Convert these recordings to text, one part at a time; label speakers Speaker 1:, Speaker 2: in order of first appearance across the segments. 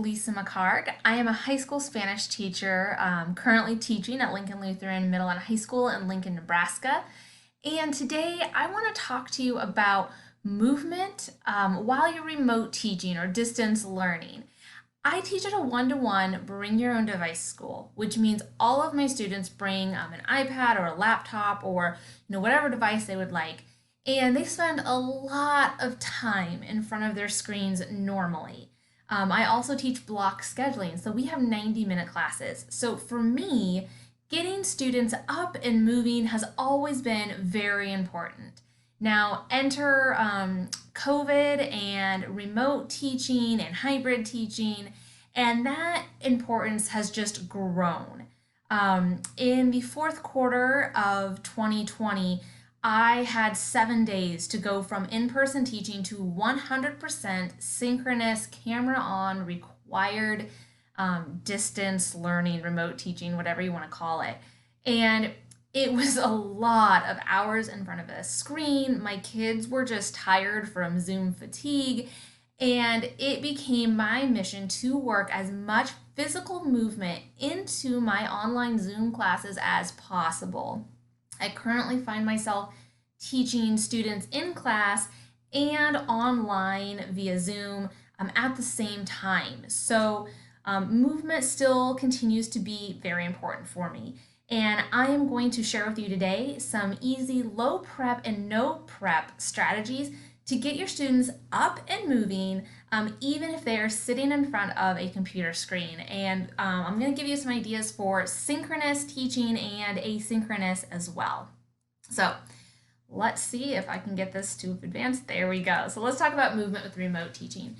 Speaker 1: Lisa McHargue. I am a high school Spanish teacher, currently teaching at Lincoln Lutheran Middle and High School in Lincoln, Nebraska. And today I want to talk to you about movement while you're remote teaching or distance learning. I teach at a one-to-one bring your own device school, which means all of my students bring an iPad or a laptop or whatever device they would like, and they spend a lot of time in front of their screens normally. I also teach block scheduling, so we have 90-minute classes. So for me, getting students up and moving has always been very important. Now, enter COVID and remote teaching and hybrid teaching, and that importance has just grown. In the fourth quarter of 2020, I had 7 days to go from in-person teaching to 100% synchronous, camera on, required distance learning, remote teaching, whatever you want to call it. And it was a lot of hours in front of a screen. My kids were just tired from Zoom fatigue, and it became my mission to work as much physical movement into my online Zoom classes as possible. I currently find myself teaching students in class and online via Zoom at the same time. So movement still continues to be very important for me. And I am going to share with you today some easy low prep and no prep strategies to get your students up and moving, even if they are sitting in front of a computer screen. And I'm going to give you some ideas for synchronous teaching and asynchronous as well. So let's see if I can get this to advance. There we go. So let's talk about movement with remote teaching.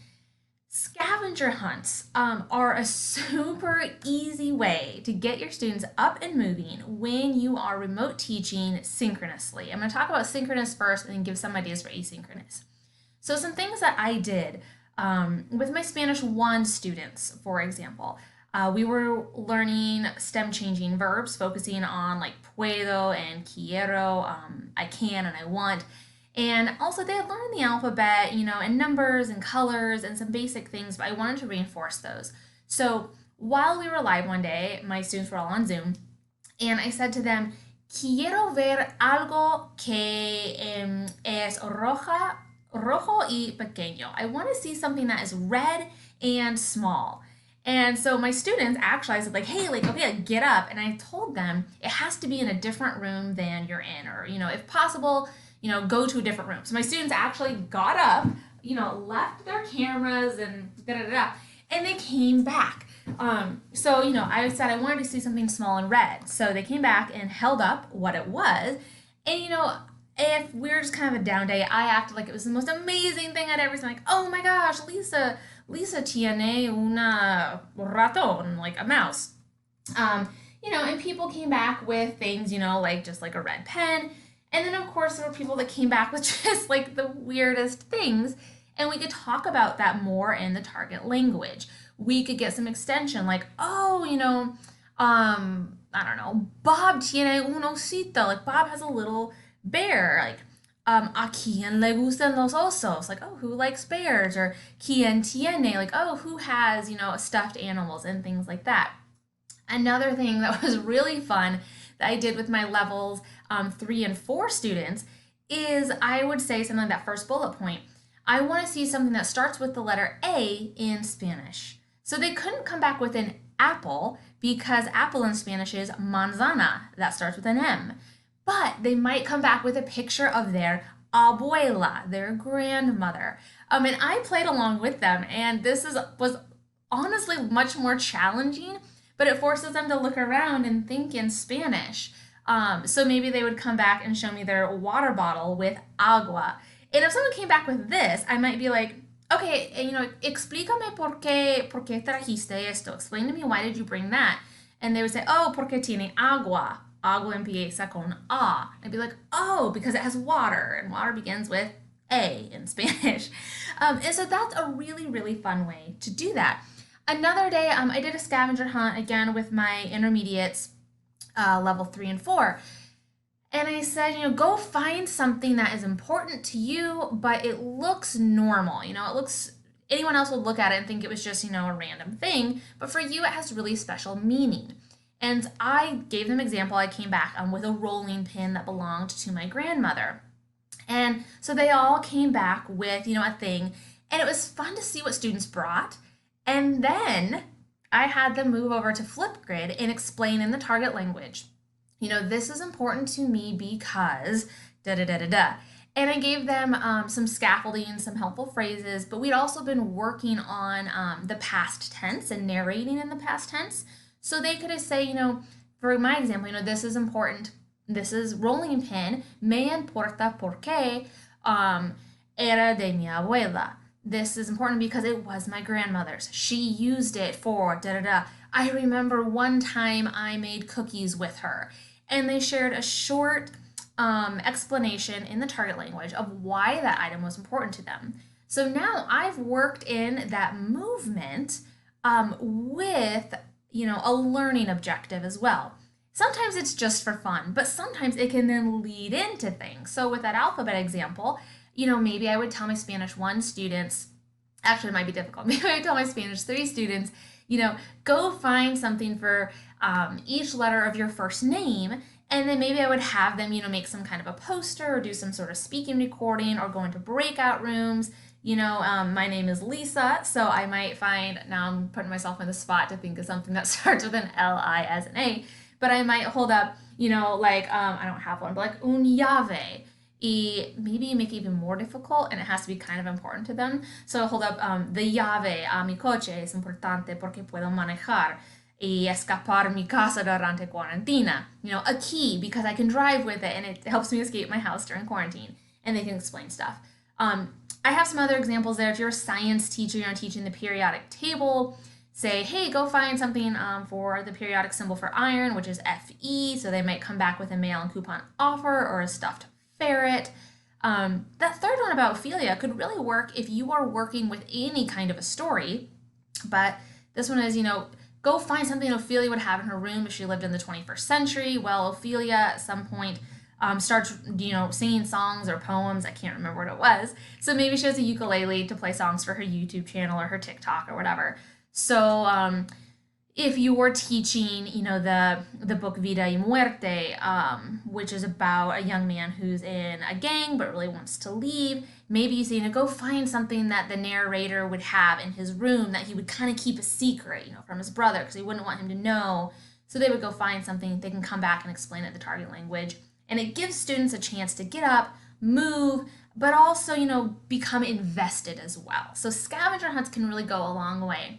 Speaker 1: Scavenger hunts are a super easy way to get your students up and moving when you are remote teaching synchronously. I'm going to talk about synchronous first and then give some ideas for asynchronous. So some things that I did with my Spanish 1 students, for example, we were learning stem changing verbs, focusing on like puedo and quiero, I can and I want. And also they had learned the alphabet, and numbers and colors and some basic things, but I wanted to reinforce those. So while we were live one day, my students were all on Zoom, and I said to them, quiero ver algo que es rojo y pequeño. I want to see something that is red and small. And so my students actually, I said hey, okay, get up. And I told them it has to be in a different room than you're in, or, if possible, go to a different room. So my students actually got up, left their cameras and and they came back. So, I said I wanted to see something small and red. So they came back and held up what it was. And, if we're just kind of a down day, I acted like it was the most amazing thing I'd ever seen. Like, oh my gosh, Lisa tiene una ratón, like a mouse. And people came back with things, just like a red pen. And then, of course, there were people that came back with just like the weirdest things. And we could talk about that more in the target language. We could get some extension like, I don't know, Bob tiene un osito. Like, Bob has a little bear. Like, a quien le gustan los osos. Like, oh, who likes bears? Or quien tiene. Like, oh, who has, stuffed animals and things like that. Another thing that was really fun that I did with my levels 3 and 4 students is I would say something like that first bullet point. I want to see something that starts with the letter A in Spanish. So they couldn't come back with an apple because apple in Spanish is manzana. That starts with an M. But they might come back with a picture of their abuela, their grandmother. And I played along with them, and was honestly much more challenging, but it forces them to look around and think in Spanish. So maybe they would come back and show me their water bottle with agua. And if someone came back with this, I might be like, okay, explícame por qué trajiste esto. Explain to me, why did you bring that? And they would say, oh, porque tiene agua. Agua empieza con A. I'd be like, oh, because it has water, and water begins with A in Spanish. And so that's a really, really fun way to do that. Another day, I did a scavenger hunt again with my intermediates, level 3 and 4. And I said, go find something that is important to you, but it looks normal. It looks Anyone else would look at it and think it was just, a random thing, but for you, it has really special meaning. And I gave them an example. I came back with a rolling pin that belonged to my grandmother. And so they all came back with, a thing. And it was fun to see what students brought. And then I had them move over to Flipgrid and explain in the target language, this is important to me because da da da da da. And I gave them some scaffolding, some helpful phrases, but we'd also been working on the past tense and narrating in the past tense. So they could say, for my example, this is important. This is rolling pin. Me importa porque era de mi abuela. This is important because it was my grandmother's. She used it for da da da. I remember one time I made cookies with her, and they shared a short explanation in the target language of why that item was important to them. So now I've worked in that movement with, a learning objective as well. Sometimes it's just for fun, but sometimes it can then lead into things. So with that alphabet example, maybe I would tell my Spanish 1 students, actually it might be difficult, maybe I would tell my Spanish 3 students, go find something for each letter of your first name, and then maybe I would have them, make some kind of a poster or do some sort of speaking recording or go into breakout rooms. My name is Lisa, so I might find, now I'm putting myself in the spot to think of something that starts with an L-I as an A, but I might hold up, I don't have one, but like un llave. Maybe make it even more difficult, and it has to be kind of important to them. So hold up, the llave a mi coche es importante porque puedo manejar y escapar mi casa durante cuarentena. A key because I can drive with it and it helps me escape my house during quarantine. And they can explain stuff. I have some other examples there. If you're a science teacher, teaching the periodic table, say, hey, go find something for the periodic symbol for iron, which is Fe. So they might come back with a mail and coupon offer or a stuffed ferret. That third one about Ophelia could really work if you are working with any kind of a story. But this one is, go find something Ophelia would have in her room if she lived in the 21st century. Well, Ophelia at some point starts, singing songs or poems. I can't remember what it was. So maybe she has a ukulele to play songs for her YouTube channel or her TikTok or whatever. So if you were teaching, the book Vida y Muerte, which is about a young man who's in a gang but really wants to leave, maybe you say, go find something that the narrator would have in his room that he would kind of keep a secret, from his brother because he wouldn't want him to know. So they would go find something, they can come back and explain it in the target language. And it gives students a chance to get up, move, but also, become invested as well. So scavenger hunts can really go a long way.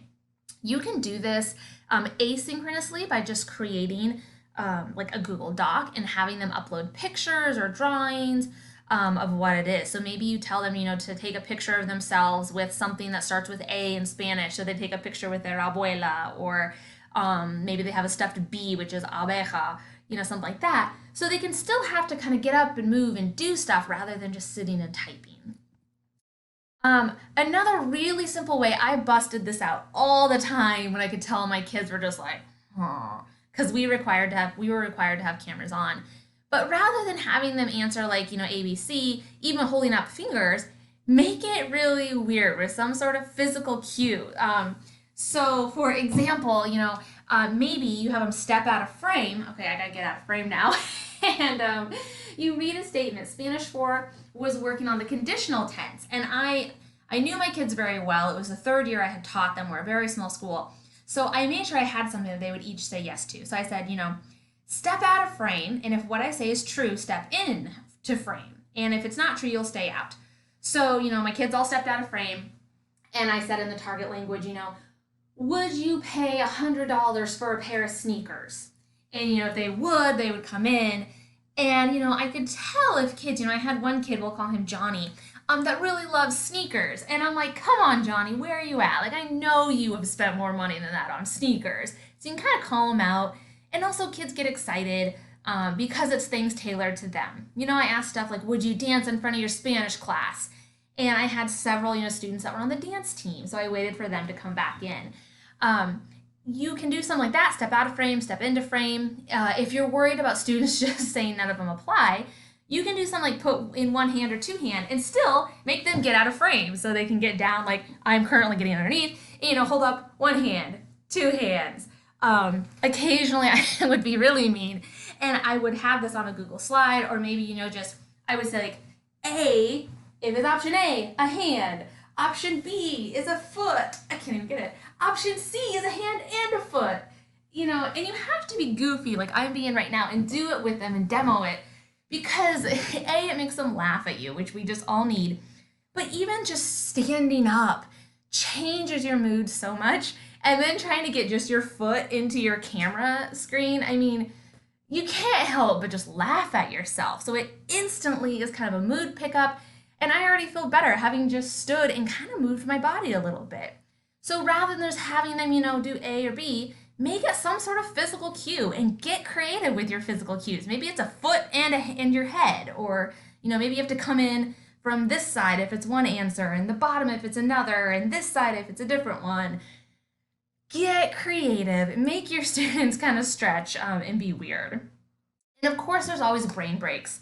Speaker 1: You can do this asynchronously by just creating like a Google Doc and having them upload pictures or drawings of what it is. So maybe you tell them, to take a picture of themselves with something that starts with A in Spanish. So they take a picture with their abuela, or maybe they have a stuffed bee, which is abeja, something like that. So they can still have to kind of get up and move and do stuff rather than just sitting and typing. Another really simple way, I busted this out all the time when I could tell my kids were just like, because we were required to have cameras on. But rather than having them answer like, ABC, even holding up fingers, make it really weird with some sort of physical cue. So for example, maybe you have them step out of frame. Okay, I gotta get out of frame now. And you read a statement. Spanish 4 was working on the conditional tense, and I knew my kids very well. It was the third year I had taught them. We're a very small school. So I made sure I had something that they would each say yes to. So I said, step out of frame, and if what I say is true, step in to frame. And if it's not true, you'll stay out. So, my kids all stepped out of frame, and I said in the target language, would you pay $100 for a pair of sneakers? And, if they would come in. And, I could tell if kids, I had one kid, we'll call him Johnny, that really loves sneakers. And I'm like, come on, Johnny, where are you at? Like, I know you have spent more money than that on sneakers. So you can kind of call them out. And also kids get excited because it's things tailored to them. I asked stuff like, would you dance in front of your Spanish class? And I had several, students that were on the dance team. So I waited for them to come back in. You can do something like that, step out of frame, step into frame. If you're worried about students just saying none of them apply, You can do something like put in one hand or two hand and still make them get out of frame so they can get down like I'm currently getting underneath, and, hold up one hand, two hands. Occasionally I would be really mean and I would have this on a Google slide, or maybe, just, I would say like, A, if it's option A, a hand. Option B is a foot. I can't even get it. Option C is a hand and a foot. And you have to be goofy like I'm being right now and do it with them and demo it, because A, it makes them laugh at you, which we just all need. But even just standing up changes your mood so much. And then trying to get just your foot into your camera screen, I mean, you can't help but just laugh at yourself. So it instantly is kind of a mood pickup, and I already feel better having just stood and kind of moved my body a little bit. So rather than just having them, do A or B, make it some sort of physical cue and get creative with your physical cues. Maybe it's a foot and your head, or, maybe you have to come in from this side if it's one answer, and the bottom if it's another, and this side if it's a different one. Get creative, make your students kind of stretch and be weird. And of course, there's always brain breaks.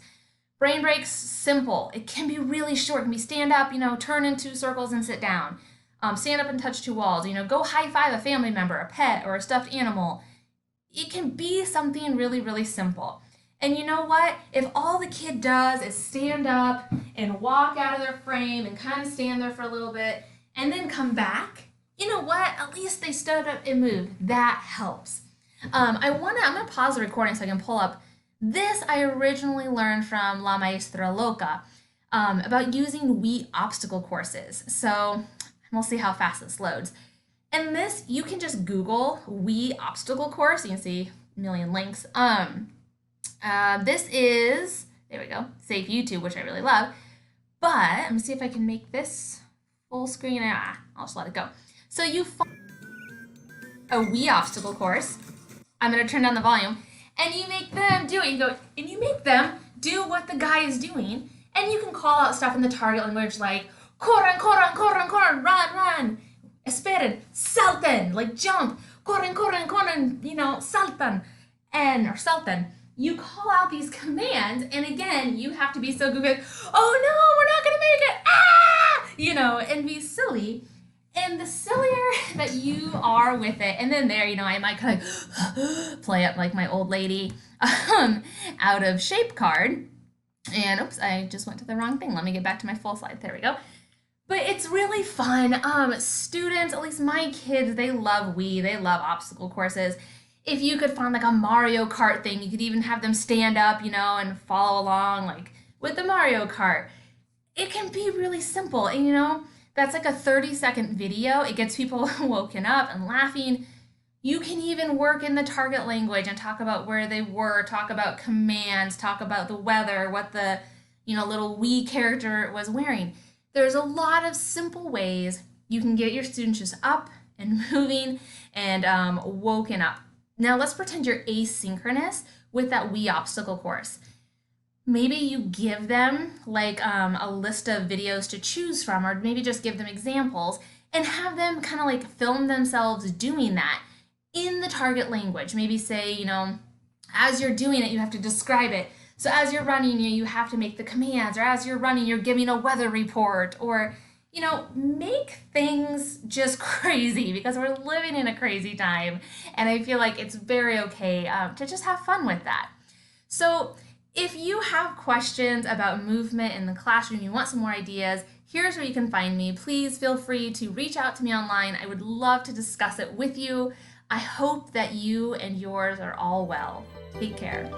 Speaker 1: Brain breaks, simple. It can be really short. It can be stand up, turn in 2 circles and sit down. Stand up and touch 2 walls. Go high five a family member, a pet, or a stuffed animal. It can be something really, really simple. And you know what? If all the kid does is stand up and walk out of their frame and kind of stand there for a little bit and then come back, you know what? At least they stood up and moved. That helps. I'm gonna pause the recording so I can pull up. This I originally learned from La Maestra Loca about using WE obstacle courses. So we'll see how fast this loads. And this, you can just Google WE obstacle course. You can see a million links. This is, there we go, safe YouTube, which I really love. But let me see if I can make this full screen. I'll just let it go. So you find a WE obstacle course. I'm going to turn down the volume. And you make them do it. You make them do what the guy is doing. And you can call out stuff in the target language like, corran, corran, corran, corran, run, run. Esperen, salten, like jump. Corran, corran, corran, saltan. Or salten. You call out these commands, and again, you have to be so goofy, like, oh no, we're not going to make it, and be silly. And the sillier that you are with it, and then there, I might kind of play up like my old lady out of shape card. And oops, I just went to the wrong thing. Let me get back to my full slide. There we go. But it's really fun. Students, at least my kids, they love WE. They love obstacle courses. If you could find like a Mario Kart thing, you could even have them stand up, and follow along like with the Mario Kart. It can be really simple. And that's like a 30-second video. It gets people woken up and laughing. You can even work in the target language and talk about where they were, talk about commands, talk about the weather, what the little WE character was wearing. There's a lot of simple ways you can get your students just up and moving and woken up. Now let's pretend you're asynchronous with that WE obstacle course. Maybe you give them like a list of videos to choose from, or maybe just give them examples and have them kind of like film themselves doing that in the target language. Maybe say, as you're doing it, you have to describe it. So as you're running, you have to make the commands, or as you're running, you're giving a weather report, or, make things just crazy, because we're living in a crazy time. And I feel like it's very okay to just have fun with that. So if you have questions about movement in the classroom, you want some more ideas, here's where you can find me. Please feel free to reach out to me online. I would love to discuss it with you. I hope that you and yours are all well. Take care.